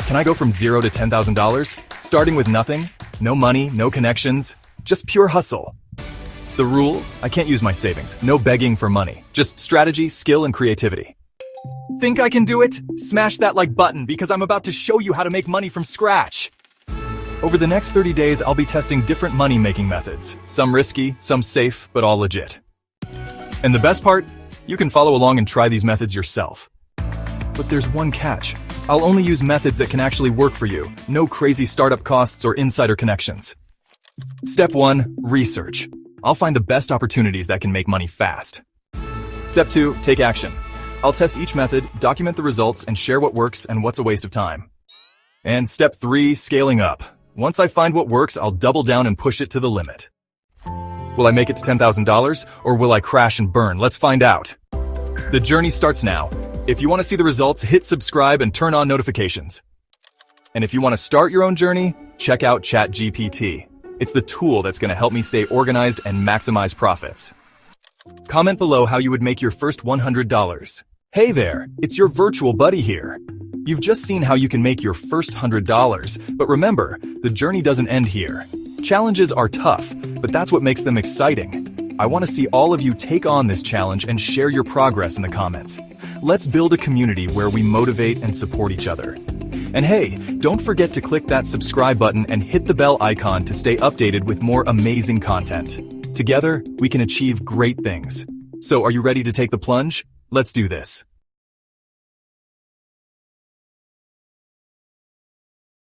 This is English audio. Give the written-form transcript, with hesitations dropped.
Can I go from $0 to $10,000? Starting with nothing? No money, no connections, just pure hustle. The rules? I can't use my savings. No begging for money. Just strategy, skill, and creativity. Think I can do it? Smash that like button because I'm about to show you how to make money from scratch. Over the next 30 days, I'll be testing different money-making methods. Some risky, some safe, but all legit. And the best part? You can follow along and try these methods yourself. But there's one catch. I'll only use methods that can actually work for you. No crazy startup costs or insider connections. Step 1. Research. I'll find the best opportunities that can make money fast. Step 2. Take action. I'll test each method, document the results, and share what works and what's a waste of time. And Step 3. Scaling up. Once I find what works, I'll double down and push it to the limit. Will I make it to $10,000 or will I crash and burn? Let's find out. The journey starts now. If you want to see the results, hit subscribe and turn on notifications. And if you want to start your own journey, check out ChatGPT. It's the tool that's going to help me stay organized and maximize profits. Comment below how you would make your first $100. Hey there, it's your virtual buddy here. You've just seen how you can make your first $100, but remember, the journey doesn't end here. Challenges are tough, but that's what makes them exciting. I want to see all of you take on this challenge and share your progress in the comments. Let's build a community where we motivate and support each other. And hey, don't forget to click that subscribe button and hit the bell icon to stay updated with more amazing content. Together, we can achieve great things. So are you ready to take the plunge? Let's do this.